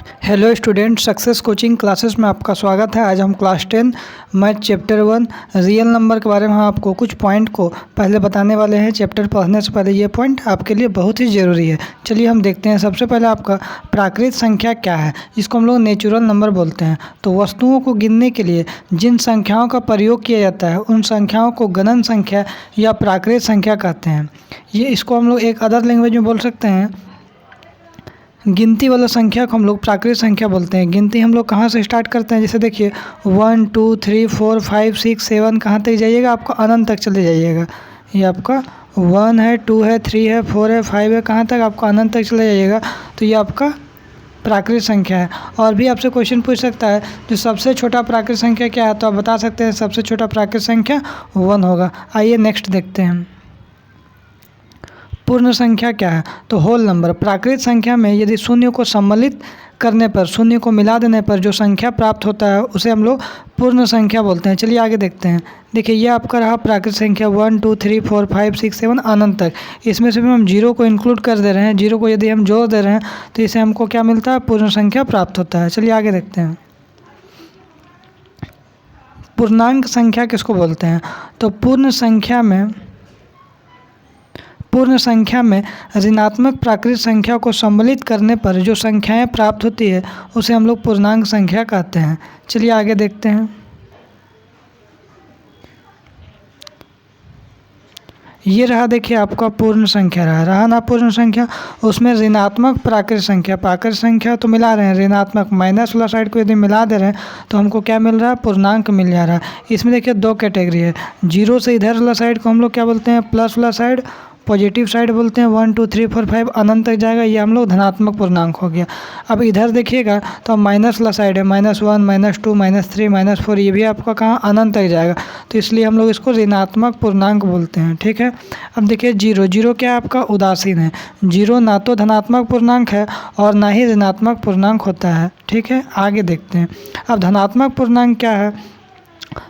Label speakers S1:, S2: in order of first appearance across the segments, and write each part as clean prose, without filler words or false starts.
S1: Hello student, success coaching classes में आपका स्वागत है। आज हम class 10 math chapter 1 real number के बारे में आपको कुछ पॉइंट को पहले बताने वाले हैं। चैप्टर पढ़ने से पहले ये पॉइंट आपके लिए बहुत ही ज़रूरी है। चलिए हम देखते हैं। सबसे पहले आपका प्राकृत संख्या क्या है, जिसको हम लोग नेचुरल नंबर बोलते हैं। तो वस्तुओं को गिनने के लिए जिन संख्याओं का प्रयोग किया जाता है उन संख्याओं को गणन संख्या या प्राकृत संख्या कहते हैं। ये इसको हम लोग एक अदर लैंग्वेज में बोल सकते हैं, गिनती वाला संख्या को हम लोग प्राकृत संख्या बोलते हैं। गिनती हम लोग कहाँ से स्टार्ट करते हैं, जैसे देखिए 1 2 3 4 5 6 7 कहाँ तक जाइएगा, आपका अनंत तक चले जाइएगा। ये आपका 1 है, 2 है, 3 है, 4 है, 5 है, कहाँ तक, आपका अनंत तक चले जाइएगा। तो ये आपका प्राकृत संख्या है। और भी आपसे क्वेश्चन पूछ सकता है जो सबसे छोटा प्राकृत संख्या क्या है, तो आप बता सकते हैं सबसे छोटा प्राकृत संख्या 1 होगा। आइए नेक्स्ट देखते हैं। पूर्ण संख्या क्या है, तो होल नंबर। प्राकृत संख्या में यदि शून्य को सम्मिलित करने पर, शून्य को मिला देने पर जो संख्या प्राप्त होता है उसे हम लोग पूर्ण संख्या बोलते हैं। चलिए आगे देखते हैं। देखिए ये आपका रहा प्राकृत संख्या 1 2 3 4 5 6 7 अनंत तक। इसमें से भी हम जीरो को इंक्लूड कर दे रहे हैं। जीरो को यदि हम जोड़ दे रहे हैं तो इसे हमको क्या मिलता है, पूर्ण संख्या प्राप्त होता है। चलिए आगे देखते हैं। पूर्णांक संख्या किसको बोलते हैं, तो पूर्ण संख्या में ऋणात्मक प्राकृत संख्या को सम्मिलित करने पर जो संख्याएं प्राप्त होती है उसे हम लोग पूर्णांक संख्या कहते हैं। चलिए आगे देखते हैं। ये रहा, देखिए आपका पूर्ण संख्या रहा ना पूर्ण संख्या। उसमें ऋणात्मक प्राकृत संख्या तो मिला रहे हैं, ऋणात्मक माइनस वाला साइड को यदि मिला दे रहे हैं तो हमको क्या मिल रहा है, पूर्णांक मिल जा रहा है। इसमें देखिए दो कैटेगरी है। जीरो से इधर वाला साइड को हम लोग क्या बोलते हैं, प्लस वाला साइड, पॉजिटिव साइड बोलते हैं। 1 2 3 4 5 अनंत तक जाएगा, ये हम लोग धनात्मक पूर्णांक हो गया। अब इधर देखिएगा तो माइनस वाला साइड है, -1 -2 -3 -4, ये भी आपका कहाँ, अनंत तक जाएगा। तो इसलिए हम लोग इसको ऋणात्मक पूर्णांक बोलते हैं। ठीक है। अब देखिए जीरो क्या है, आपका उदासीन है। जीरो ना तो धनात्मक पूर्णांक है और ना ही ऋणात्मक पूर्णांक होता है। ठीक है, आगे देखते हैं। अब धनात्मक पूर्णांक क्या है,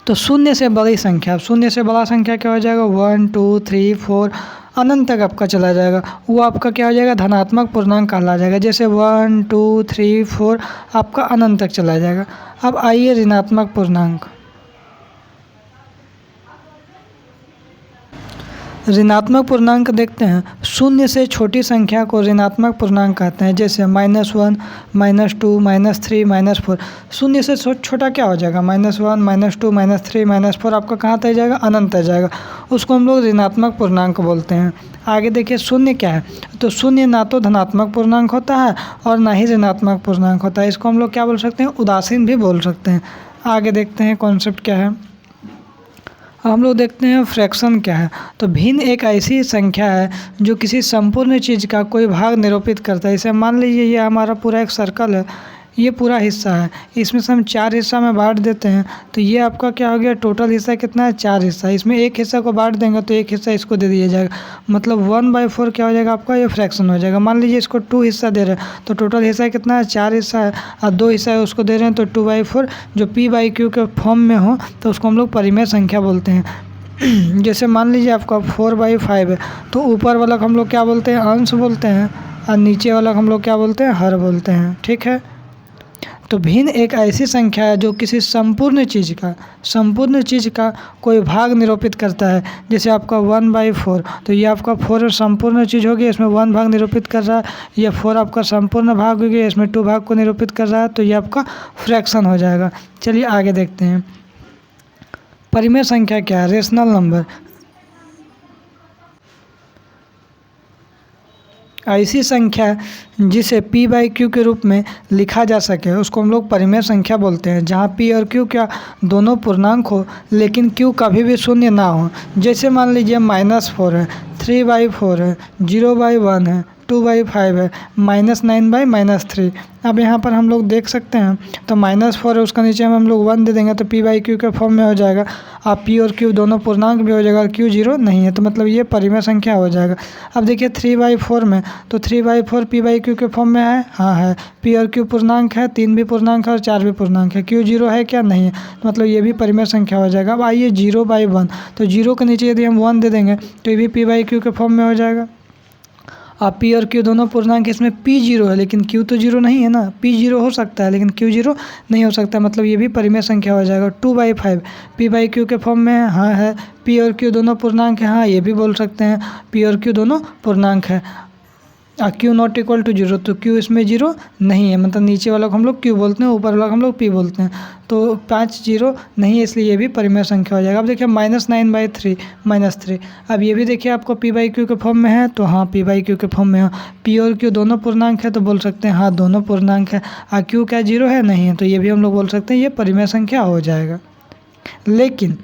S1: तो शून्य से बड़ी संख्या। शून्य से बड़ा संख्या क्या हो जाएगा, 1 2 3 4 अनंत तक आपका चला जाएगा, वो आपका क्या हो जाएगा, धनात्मक पूर्णांक कहला जाएगा। जैसे 1 2 3 4 आपका अनंत तक चला जाएगा। अब आइए ऋणात्मक पूर्णांक। ऋणात्मक पूर्णांक देखते हैं। शून्य से छोटी संख्या को ऋणात्मक पूर्णांक कहते हैं, जैसे -1 -2 -3 -4। शून्य से छोटा क्या हो जाएगा, -1 -2 -3 -4 आपका कहाँ तक जाएगा, अनंत तक जाएगा। उसको हम लोग ऋणात्मक पूर्णांक बोलते हैं। आगे देखिए शून्य क्या है, तो शून्य ना तो धनात्मक पूर्णांक होता है और ना ही ऋणात्मक पूर्णांक होता है। इसको हम लोग क्या बोल सकते हैं, उदासीन भी बोल सकते हैं। आगे देखते हैं कॉन्सेप्ट क्या है। हम लोग देखते हैं फ्रैक्शन क्या है, तो भिन्न एक ऐसी संख्या है जो किसी संपूर्ण चीज़ का कोई भाग निरूपित करता है। इसे मान लीजिए ये हमारा पूरा एक सर्कल है, ये पूरा हिस्सा है। इसमें से हम 4 हिस्सा में बांट देते हैं तो ये आपका क्या हो गया, टोटल हिस्सा कितना है, 4 हिस्सा। इसमें एक हिस्सा को बांट देंगे तो एक हिस्सा इसको दे दिया जाएगा, मतलब 1/4 क्या हो जाएगा आपका, ये फ्रैक्शन हो जाएगा। मान लीजिए इसको 2 हिस्सा दे रहे हैं तो टोटल हिस्सा कितना है, 4 हिस्सा है, और 2 हिस्सा है उसको दे रहे हैं तो 2/4 जो p/q के फॉर्म में हो तो उसको हम लोग परिमेय संख्या बोलते हैं। जैसे मान लीजिए आपका 4/5 है तो ऊपर वाला को हम लोग क्या बोलते हैं, अंश बोलते हैं, और नीचे वाला को हम लोग क्या बोलते हैं, हर बोलते हैं। ठीक है। तो भिन्न एक ऐसी संख्या है जो किसी संपूर्ण चीज़ का कोई भाग निरूपित करता है। जैसे आपका 1/4, तो ये आपका 4 संपूर्ण चीज़ होगी, इसमें 1 भाग निरूपित कर रहा है। ये 4 आपका संपूर्ण भाग हो गया, इसमें 2 भाग को निरूपित कर रहा है, तो ये आपका फ्रैक्शन हो जाएगा। चलिए आगे देखते हैं। परिमेय संख्या क्या है, रेशनल नंबर। ऐसी संख्या जिसे p/q के रूप में लिखा जा सके उसको हम लोग परिमेय संख्या बोलते हैं, जहाँ p और q क्या दोनों पूर्णांक हो लेकिन q कभी भी शून्य ना हो। जैसे मान लीजिए -4 है, 3/4 है, 0/1 है, 2/5 है, -9/-3। अब यहाँ पर हम लोग देख सकते हैं तो -4 है, उसका नीचे में हम लोग 1 दे देंगे तो p/q के फॉर्म में हो जाएगा। अब p और q दोनों पूर्णांक भी हो जाएगा और q 0 नहीं है, तो मतलब ये परिमेय संख्या हो जाएगा। अब देखिए 3/4 में, तो 3/4 p/q के फॉर्म में है, हाँ है। p और q पूर्णांक है, 3 भी पूर्णांक है और 4 भी पूर्णांक है। q 0 है क्या, नहीं है, तो मतलब ये भी परिमेय संख्या हो जाएगा। अब आइए 0/1, तो 0 के नीचे यदि हम 1 दे देंगे तो ये भी p/q के फॉर्म में हो जाएगा। अब पी और क्यू दोनों पूर्णांक, इसमें पी जीरो है लेकिन क्यू तो जीरो नहीं है ना, पी जीरो हो सकता है लेकिन क्यू जीरो नहीं हो सकता, मतलब ये भी परिमेय संख्या हो जाएगा। 2/5 पी बाई क्यू के फॉर्म में है, हाँ है। पी और क्यू दोनों पूर्णांक है, हाँ ये भी बोल सकते हैं पी और क्यू दोनों पूर्णांक है। Q not equal to zero, तो क्यू इसमें जीरो नहीं है, मतलब नीचे वाला को हम लोग क्यू बोलते हैं, ऊपर वाला को हम लोग पी बोलते हैं, तो 5 जीरो नहीं है, इसलिए ये भी परिमेय संख्या हो जाएगा। अब देखिए -9/3 -3, अब ये भी देखिए आपको पी बाई क्यू के फॉर्म में है, तो हाँ पी बाई क्यू के फॉर्म में है। पी और क्यू दोनों पूर्णांक है तो बोल सकते हैं हाँ दोनों पूर्णांक है। क्यू क्या जीरो है, नहीं है, तो ये भी हम लोग बोल सकते हैं ये परिमेय संख्या हो जाएगा। लेकिन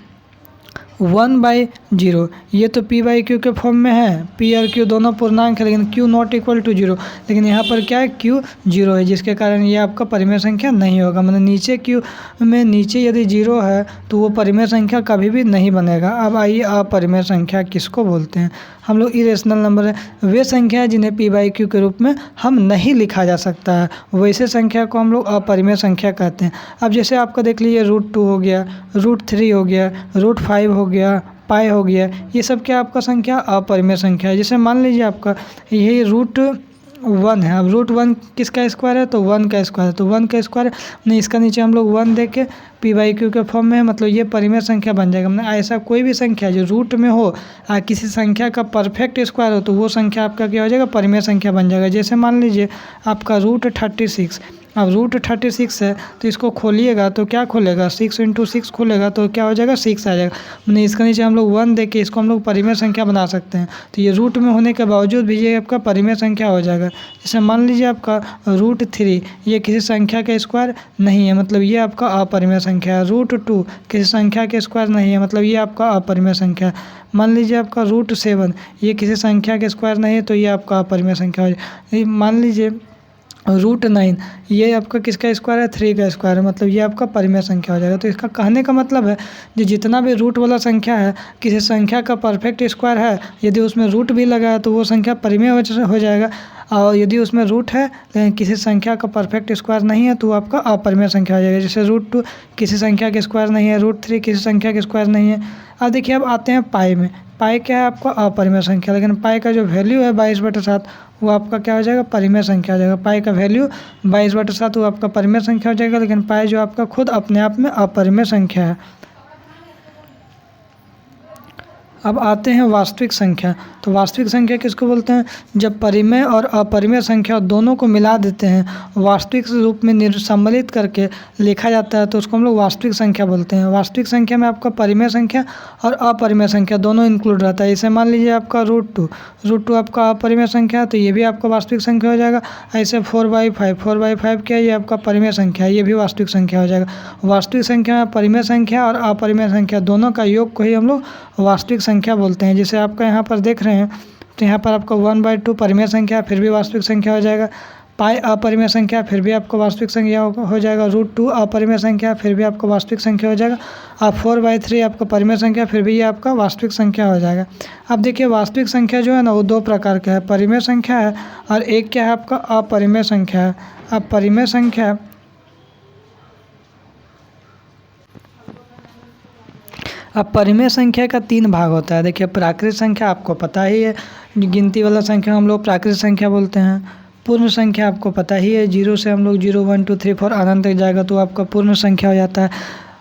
S1: 1/0 ये तो पी बाई क्यू के फॉर्म में है, पी और क्यू दोनों पूर्णांक है लेकिन Q not equal to zero, लेकिन यहाँ पर क्या है क्यू जीरो है, जिसके कारण ये आपका परिमेय संख्या नहीं होगा। मतलब नीचे क्यू में नीचे यदि जीरो है तो वो परिमेय संख्या कभी भी नहीं बनेगा। अब आइए अपरिमेय संख्या किसको बोलते हैं? हम लोग इरेशनल नंबर है वे संख्या है जिन्हें पी बाई क्यू के रूप में हम नहीं लिखा जा सकता है, वैसे संख्या को हम लोग अपरिमेय संख्या कहते हैं। अब जैसे आपका देख लीजिए √2 हो गया, √3 हो गया, √5 हो गया, पाई हो गया, ये सब क्या आपका संख्या अपरिमेय संख्या है। जैसे मान लीजिए आपका यही √1 है, अब √1 किसका स्क्वायर है, तो 1 का स्क्वायर है, तो 1 का स्क्वायर नहीं, इसका नीचे हम लोग 1 दे के पी बाई क्यू के फॉर्म में है, मतलब ये परिमेय संख्या बन जाएगा। मतलब ऐसा कोई भी संख्या जो रूट में हो किसी संख्या का परफेक्ट स्क्वायर हो तो वो संख्या आपका क्या हो जाएगा, परिमेय संख्या बन जाएगा। जैसे मान लीजिए आपका √36, अब √36 है तो इसको खोलिएगा तो क्या खोलेगा, 6 × 6 खोलेगा तो क्या हो जाएगा, 6 आ जाएगा। मतलब इसके नीचे हम लोग 1 दे के इसको हम लोग परिमेय संख्या बना सकते हैं, तो ये रूट में होने के बावजूद भी ये आपका परिमेय संख्या हो जाएगा। जैसे मान लीजिए आपका √3 ये किसी संख्या का स्क्वायर नहीं है, मतलब ये आपका अपरिमेय संख्या है। √2 किसी संख्या के स्क्वायर नहीं है, मतलब ये आपका अपरिमेय संख्या है। मान लीजिए आपका √7 ये किसी संख्या के स्क्वायर नहीं है, तो ये आपका अपरिमेय संख्या हो जाएगा। मान लीजिए √9 ये आपका किसका स्क्वायर है, 3 का स्क्वायर है, मतलब ये आपका परिमेय संख्या हो जाएगा। तो इसका कहने का मतलब है जो जितना भी रूट वाला संख्या है किसी संख्या का परफेक्ट स्क्वायर है, यदि उसमें रूट भी लगा है तो वो संख्या परिमेय हो जाएगा, और यदि उसमें रूट है लेकिन किसी संख्या का परफेक्ट स्क्वायर नहीं है तो वो आपका अपरिमेय संख्या हो जाएगा। जैसे √2 किसी संख्या के स्क्वायर नहीं है, √3 किसी संख्या के स्क्वायर नहीं है। अब देखिए अब आते हैं पाई में, पाई क्या है आपका अपरिमेय संख्या, लेकिन पाई का जो वैल्यू है 22/7 वो आपका क्या हो जाएगा, परिमेय संख्या हो जाएगा। पाई का वैल्यू 22/7 वो आपका परिमेय संख्या हो जाएगा, लेकिन पाई जो आपका खुद अपने आप में अपरिमेय संख्या है। अब आते हैं वास्तविक संख्या, तो वास्तविक संख्या किसको बोलते हैं, जब परिमेय और अपरिमेय संख्या दोनों को मिला देते हैं वास्तविक रूप में सम्मिलित करके लिखा जाता है तो उसको हम लोग वास्तविक संख्या बोलते हैं। वास्तविक संख्या में आपका परिमेय संख्या और अपरिमेय संख्या दोनों इंक्लूड रहता है। इसे मान लीजिए आपका √2 आपका अपरिमेय संख्या है तो ये भी आपका वास्तविक संख्या हो जाएगा। ऐसे 4/5 क्या है, ये आपका परिमेय संख्या है, ये भी वास्तविक संख्या हो जाएगा। वास्तविक संख्या में परिमेय संख्या और अपरिमेय संख्या दोनों का योग को ही हम लोग वास्तविक संख्या बोलते हैं। जैसे आपका यहाँ पर देख रहे हैं तो यहाँ पर आपका 1/2 परिमेय संख्या फिर भी वास्तविक संख्या हो जाएगा, पाई अपरिमेय संख्या फिर भी आपको वास्तविक संख्या हो जाएगा, √2 अपरिमेय संख्या फिर भी आपको वास्तविक संख्या हो जाएगा, और 4/3 आपका परिमेय संख्या फिर भी ये आपका वास्तविक संख्या हो जाएगा। अब देखिए वास्तविक संख्या जो है ना वो 2 प्रकार का है, परिमेय संख्या है और एक क्या है आपका अपरिमेय संख्या है। अब परिमेय संख्या अब परिमेय संख्या का 3 भाग होता है। देखिए प्राकृत संख्या आपको पता ही है, गिनती वाला संख्या हम लोग प्राकृत संख्या बोलते हैं। पूर्ण संख्या आपको पता ही है, 0 से हम लोग 0 1 2 3 4 अनंत तक जाएगा तो आपका पूर्ण संख्या हो जाता है।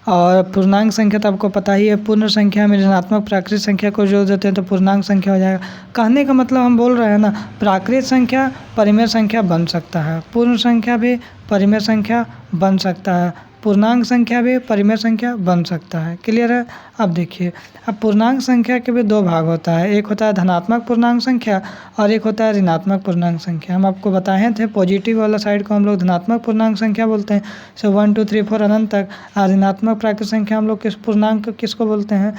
S1: और पूर्णांक संख्या तो आपको पता ही है, पूर्ण संख्या में ऋणात्मक प्राकृत संख्या को जोड़ देते हैं तो पूर्णांक संख्या हो जाएगा। कहने का मतलब हम बोल रहे हैं ना, प्राकृत संख्या परिमेय संख्या बन सकता है, पूर्ण संख्या भी परिमेय संख्या बन सकता है, पूर्णांक संख्या भी परिमेय संख्या बन सकता है। क्लियर है? अब देखिए अब पूर्णांक संख्या के भी 2 भाग होता है, एक होता है धनात्मक पूर्णांक संख्या और एक होता है ऋणात्मक पूर्णांक संख्या। हम आपको बताए थे पॉजिटिव वाला साइड को हम लोग धनात्मक पूर्णांक संख्या बोलते हैं, सो 1 2 3 4 अनंत तक। और ऋणात्मक प्राकृत संख्या हम लोग किसको बोलते हैं,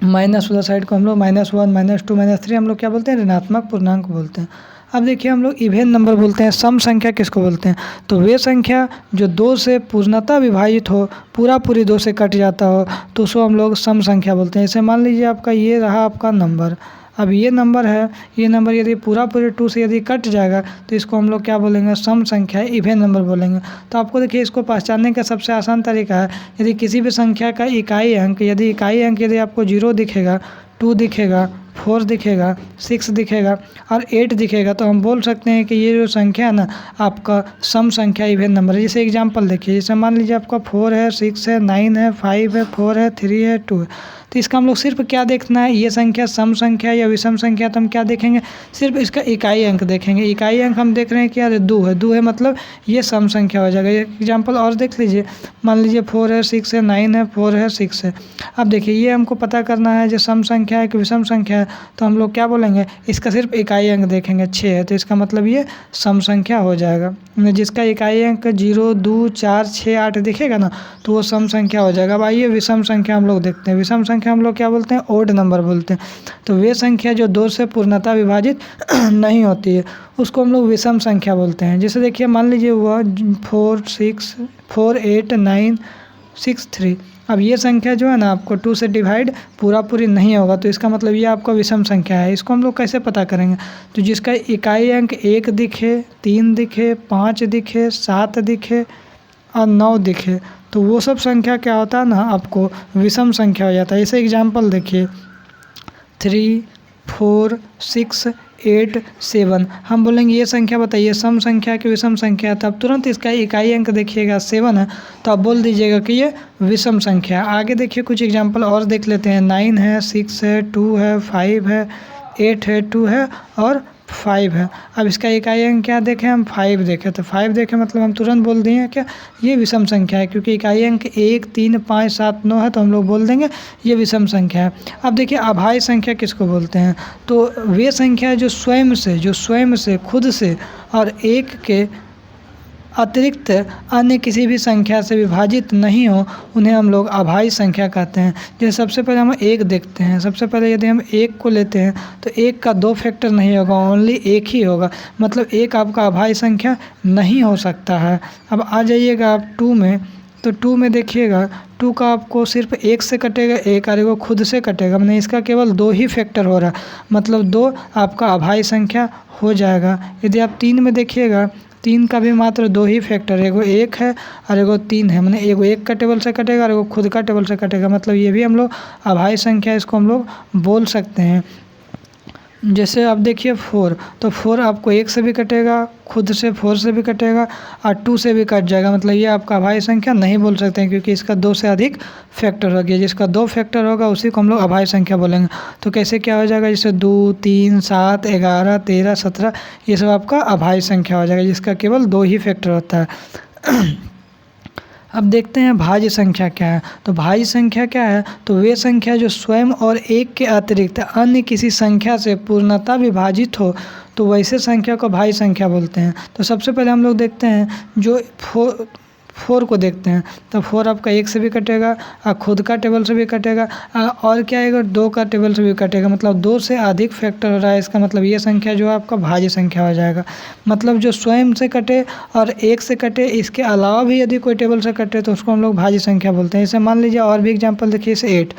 S1: माइनस वाला साइड को हम लोग -1 -2 -3 हम लोग क्या बोलते हैं, ऋणात्मक पूर्णांक बोलते हैं। अब देखिए हम लोग इवेन नंबर बोलते हैं, सम संख्या किसको बोलते हैं, तो वे संख्या जो 2 से पूर्णतः विभाजित हो, पूरी 2 से कट जाता हो तो उसको हम लोग सम संख्या बोलते हैं। जैसे मान लीजिए आपका ये रहा आपका नंबर, अब ये नंबर है, ये नंबर यदि पूरे 2 से यदि कट जाएगा तो इसको हम लोग क्या बोलेंगे, सम संख्या इवेन नंबर बोलेंगे। तो आपको देखिए इसको पहचानने का सबसे आसान तरीका है, यदि किसी भी संख्या का इकाई अंक यदि आपको 0 दिखेगा, 2 दिखेगा, 4 दिखेगा, 6 दिखेगा और 8 दिखेगा, तो हम बोल सकते हैं कि ये जो संख्या है ना आपका सम संख्या इवन नंबर है। जैसे एग्जांपल देखिए, जैसे मान लीजिए आपका 4 है, 6 है, 9 है, 5 है, 4 है, 3 है, 2 है। तो इसका हम लोग सिर्फ क्या देखना है, ये संख्या सम संख्या या विषम संख्या, तो हम क्या देखेंगे, सिर्फ इसका इकाई अंक देखेंगे। इकाई अंक हम देख रहे हैं क्या, 2 है, 2 है मतलब ये सम संख्या हो जाएगा। एग्जांपल और देख लीजिए, मान लीजिए 4 है, 6 है, 9 है, 4 है, 6 है। अब देखिए ये हमको पता करना है जो सम संख्या है कि विषम संख्या है, तो हम लोग क्या बोलेंगे, इसका सिर्फ इकाई अंक देखेंगे, 6 है, तो इसका मतलब ये सम संख्या हो जाएगा। जिसका इकाई अंक 0, 2, 4, 6, 8 दिखेगा ना, तो वो सम संख्या हो जाएगा। अब आइए विषम संख्या हम लोग देखते हैं। विषम संख्या हम लोग क्या बोलते हैं, ओड नंबर बोलते हैं। तो वे संख्या जो 2 से पूर्णतः विभाजित नहीं होती है उसको हम लोग विषम संख्या बोलते हैं। जैसे देखिए मान लीजिए हुआ 4, 6, 4, 8, 9, 6, 3। अब ये संख्या जो है ना आपको 2 से डिवाइड पूरी नहीं होगा, तो इसका मतलब ये आपका विषम संख्या है। इसको हम लोग कैसे पता करेंगे, तो जिसका इकाई अंक 1 दिखे, 3 दिखे, 5 दिखे, 7 दिखे और 9 दिखे, तो वो सब संख्या क्या होता है ना आपको विषम संख्या हो जाता है। ऐसे एग्जाम्पल देखिए 3, 4, 6, 8, 7, हम बोलेंगे ये संख्या बताइए सम संख्या की विषम संख्या है, तब तुरंत इसका इकाई अंक देखिएगा 7 है, तो आप बोल दीजिएगा कि ये विषम संख्या है। आगे देखिए कुछ एग्जाम्पल और देख लेते हैं। 9 है, 6 है, 2 है, 5 है, 8 है, 2 है और 5 है। अब इसका इकाई अंक क्या देखें, हम 5 देखें, तो 5 देखें मतलब हम तुरंत बोल दिए क्या ये विषम संख्या है, क्योंकि इकाई अंक 1, 3, 5, 7, 9 है, तो हम लोग बोल देंगे ये विषम संख्या है। अब देखिए अभाज्य संख्या किसको बोलते हैं, तो वे संख्या जो स्वयं से खुद से और एक के अतिरिक्त अन्य किसी भी संख्या से विभाजित नहीं हो, उन्हें हम लोग अभाज्य संख्या कहते हैं। जैसे सबसे पहले हम 1 देखते हैं। सबसे पहले यदि हम 1 को लेते हैं तो 1 का 2 फैक्टर नहीं होगा, ओनली 1 ही होगा, मतलब 1 आपका अभाज्य संख्या नहीं हो सकता है। अब आ जाइएगा आप 2 में, तो 2 में देखिएगा 2 का आपको सिर्फ 1 से कटेगा 1 और वो खुद से कटेगा, मैंने इसका केवल 2 ही फैक्टर हो रहा, मतलब 2 आपका अभाज्य संख्या हो जाएगा। यदि आप 3 में देखिएगा, 3 का भी मात्र 2 ही फैक्टर, एगो 1 है और एगो 3 है, मैंने एगो 1 का टेबल से कटेगा और एगो खुद का टेबल से कटेगा, मतलब ये भी हम लोग अभाज्य संख्या इसको हम लोग बोल सकते हैं। जैसे आप देखिए 4, तो 4 आपको 1 से भी कटेगा, खुद से 4 से भी कटेगा और 2 से भी कट जाएगा, मतलब ये आपका अभाज्य संख्या नहीं बोल सकते हैं, क्योंकि इसका 2 से अधिक फैक्टर हो गया। जिसका 2 फैक्टर होगा उसी को हम लोग अभाज्य संख्या बोलेंगे। तो कैसे क्या हो जाएगा, जैसे 2, 3, 7, 11, 13, 17, ये सब आपका अभाज्य संख्या हो जाएगा, जिसका केवल 2 ही फैक्टर होता है। अब देखते हैं भाज्य संख्या क्या है। तो भाज्य संख्या क्या है, तो वे संख्या जो स्वयं और एक के अतिरिक्त अन्य किसी संख्या से पूर्णतः विभाजित हो, तो वैसे संख्या को भाज्य संख्या बोलते हैं। तो सबसे पहले हम लोग देखते हैं जो 4 को देखते हैं, तो 4 आपका 1 से भी कटेगा और खुद का टेबल से भी कटेगा और क्या आएगा 2 का टेबल से भी कटेगा, मतलब 2 से अधिक फैक्टर हो रहा है। इसका मतलब ये संख्या जो है आपका भाज्य संख्या हो जाएगा। मतलब जो स्वयं से कटे और 1 से कटे, इसके अलावा भी यदि कोई टेबल से कटे तो उसको हम लोग भाज्य संख्या बोलते हैं। इसे मान लीजिए और भी एग्जाम्पल देखिए, इसे 8,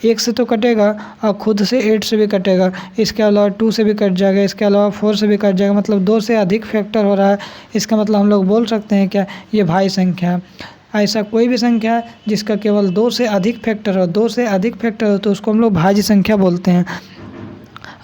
S1: 1 से तो कटेगा और खुद से 8 से भी कटेगा, इसके अलावा 2 से भी कट जाएगा, इसके अलावा 4 से भी कट जाएगा, मतलब 2 से अधिक फैक्टर हो रहा है। इसका मतलब हम लोग बोल सकते हैं क्या ये भाज्य संख्या है। ऐसा कोई भी संख्या है जिसका केवल 2 से अधिक फैक्टर हो, 2 से अधिक फैक्टर हो, तो उसको हम लोग भाज्य संख्या बोलते हैं।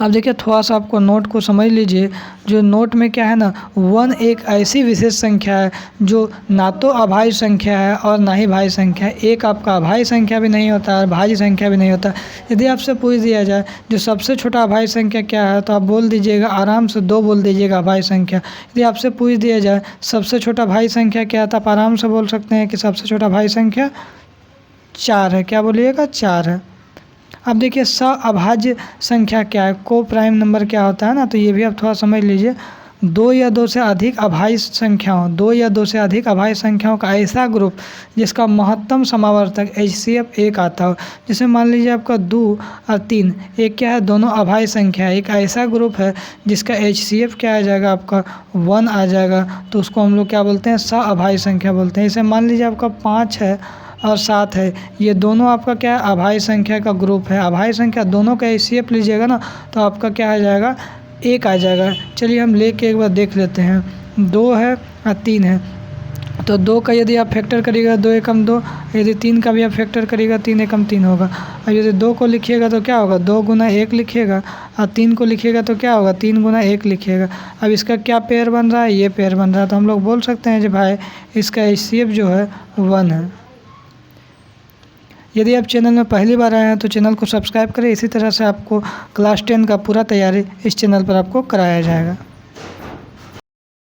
S1: अब देखिए थोड़ा सा आपको नोट को समझ लीजिए। जो नोट में क्या है ना, 1 एक ऐसी विशेष संख्या है जो ना तो अभाज्य संख्या है और ना ही भाज्य संख्या है। एक आपका अभाज्य संख्या भी नहीं होता और भाज्य संख्या भी नहीं होता। यदि आपसे पूछ दिया जाए जो सबसे छोटा अभाज्य संख्या क्या है, तो आप बोल दीजिएगा आराम से 2 बोल दीजिएगा अभाज्य संख्या। यदि आपसे पूछ दिया जाए सबसे छोटा भाज्य संख्या क्या है, तो आप आराम से बोल सकते हैं कि सबसे छोटा भाज्य संख्या 4 है। क्या बोलिएगा, 4 है। अब देखिए अभाज्य संख्या क्या है, को प्राइम नंबर क्या होता है ना, तो ये भी आप थोड़ा समझ लीजिए। 2 या 2 से अधिक अभाज्य संख्याओं, 2 या 2 से अधिक अभाज्य संख्याओं का ऐसा ग्रुप जिसका महत्तम समावर्तक HCF 1 आता हो। जैसे मान लीजिए आपका 2 और 3 एक क्या है, दोनों अभाज्य संख्या है। एक ऐसा ग्रुप है जिसका HCF क्या आ जाएगा, आपका 1 आ जाएगा, तो उसको हम लोग क्या बोलते हैं, अभाज्य संख्या बोलते हैं। जैसे मान लीजिए आपका 5 है और 7 है, ये दोनों आपका क्या है, अभाज्य संख्या का ग्रुप है। अभाज्य संख्या दोनों का HCF लीजिएगा ना, तो आपका क्या आ जाएगा, 1 आ जाएगा। चलिए हम लेके एक बार देख लेते हैं। 2 है और 3 है, तो 2 का यदि आप फैक्टर करिएगा 2 एकम 2, यदि 3 का भी आप फैक्टर करिएगा 3 एकम 3 होगा। अब यदि 2 को लिखिएगा तो क्या होगा, 2 गुना 1 लिखिएगा, और 3 को लिखिएगा तो क्या होगा, 3 गुना 1 लिखिएगा। अब इसका क्या पेयर बन रहा है, ये पेयर बन रहा है, तो हम लोग बोल सकते हैं कि भाई इसका HCF जो है 1 है। यदि आप चैनल में पहली बार आए हैं तो चैनल को सब्सक्राइब करें। इसी तरह से आपको क्लास 10 का पूरा तैयारी इस चैनल पर आपको कराया जाएगा।